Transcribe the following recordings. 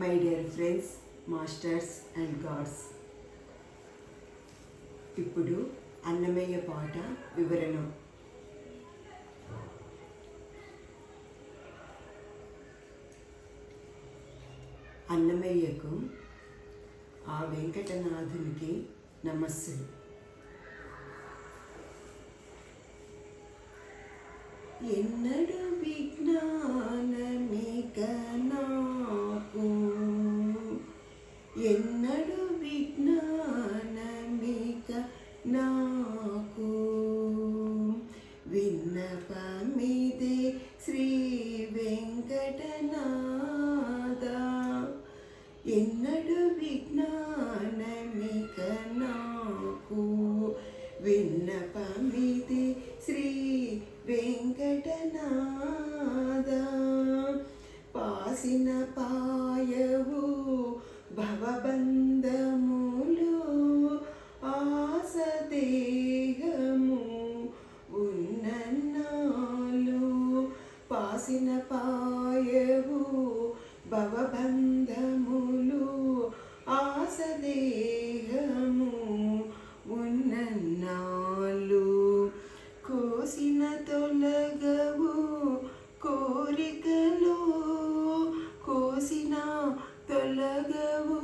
My dear friends, masters and gods. ఇప్పుడు అన్నమయ్య పాట వివరణ. అన్నమయ్యకు ఆ వెంకటనాథునికి నమస్సులు. ఎన్నడు విజ్ఞానమిక నాకు, ఎన్నడు విజ్ఞానమిక నాకు, విన్నపమిదే శ్రీ వెంకటనాథ. ఎన్నడు విజ్ఞానమిక నాకు, విన్నపమిదే శ్రీ వెంకటనాథ. పాసిన పాయవు భవబంధములు, ఆసదేహము ఉన్నన్నాళ్ళు. పాసిన పాయవు భవబంధములు, ఆసదేహము ఉన్నన్నాళ్ళు. కోసిన తొలగవు కోరికలు, కోసిన తొలగవు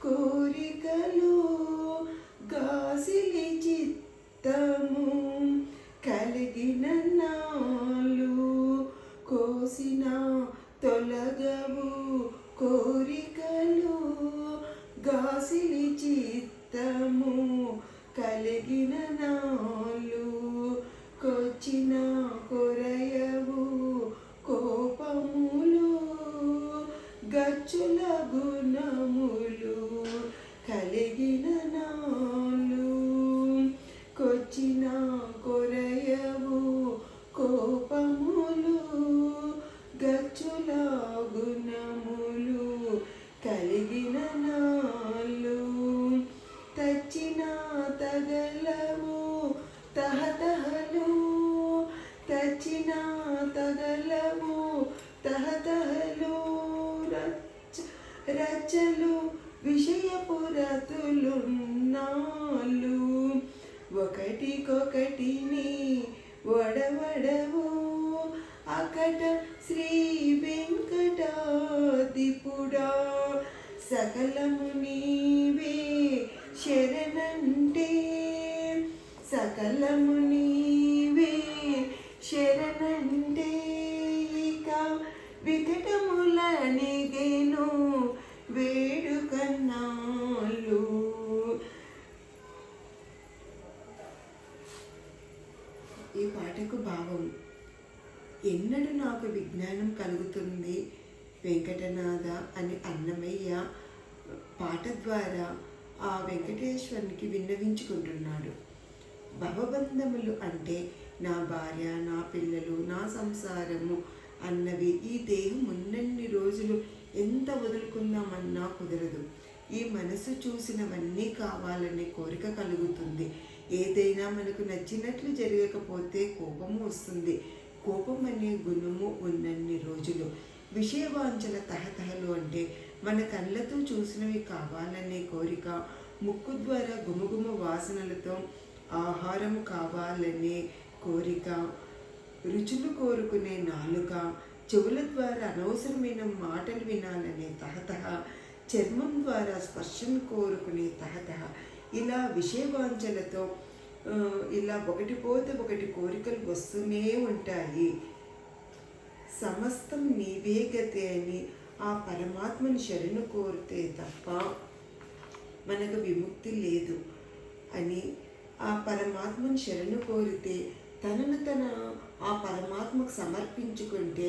కోరికలు. గాసిలి చిత్తము కలిగిన నాళ్ళు, కోసిన తొలగవు కోరికలు. గాసిలి చిత్తము కలిగిన నాళ్ళు, కొచ్చిన కొరయవు కోపములు. గచ్చుల గుణములు కలిగిన నాళ్ళు, కొచ్చిన కొరయవు కోపములు. గచ్చుల గుణములు కలిగిన నాళ్ళు. తచ్చిన తగలవు తహతహలు, తచ్చిన తగలవు తహతహలు. రచ్చలు విషయపురతులున్నాళ్ళు, ఒకటికొకటిని వడవడవు. అకట శ్రీ వెంకటాదిపుడా, సకలము నీవే శరణంటే. సకలము నీవే శరణంటే. ఇక వికటములనిగెను వేడుకన్నాళ్ళు. ఈ పాటకు భావం: ఎన్నడు నాకు విజ్ఞానం కలుగుతుంది వెంకటనాథ అని అన్నమయ్య పాట ద్వారా ఆ వెంకటేశ్వరునికి విన్నవించుకుంటున్నాడు. భవబంధములు అంటే నా భార్య, నా పిల్లలు, నా సంసారము అన్నవి. ఈ దేహం ఉన్నన్ని రోజులు ఎంత వదులుకుందామన్నా కుదరదు. ఈ మనసు చూసినవన్నీ కావాలనే కోరిక కలుగుతుంది. ఏదైనా మనకు నచ్చినట్లు జరగకపోతే కోపము వస్తుంది. కోపం అనే గుణము ఉన్నన్ని రోజులు. విషయవాంఛల తహతహలు అంటే మన కళ్ళతో చూసినవి కావాలనే కోరిక. ముక్కు ద్వారా గుమగుమ వాసనలతో ఆహారము కావాలనే కోరిక. రుచులు కోరుకునే నాలుక. చెవుల ద్వారా అనవసరమైన మాటలు వినాలనే తహతహ. చర్మం ద్వారా స్పర్శను కోరుకునే తహతహ. ఇలా విషయవాంఛలతో ఇలా ఒకటి పోతే ఒకటి కోరికలు వస్తూనే ఉంటాయి. సమస్తం నీవే గతి అని ఆ పరమాత్మని శరణు కోరితే తప్ప మనకు విముక్తి లేదు అని ఆ పరమాత్మని శరణు కోరితే తనను ఆ పరమాత్మకు సమర్పించుకుంటే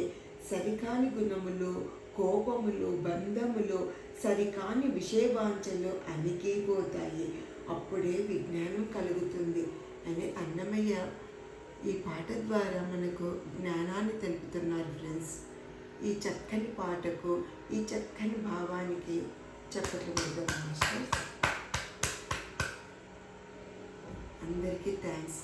సరికాని గుణములు, కోపములు, బంధములు, సరికాని విషయవాంఛలు అణిగిపోతాయి. అప్పుడే విజ్ఞానం కలుగుతుంది అని అన్నమయ్య ఈ పాట ద్వారా మనకు జ్ఞానాన్ని తెలుపుతున్నారు. ఫ్రెండ్స్, ఈ చక్కని పాటకు, ఈ చక్కని భావానికి చప్పట్లు కొడదాం. అందరికీ థ్యాంక్స్.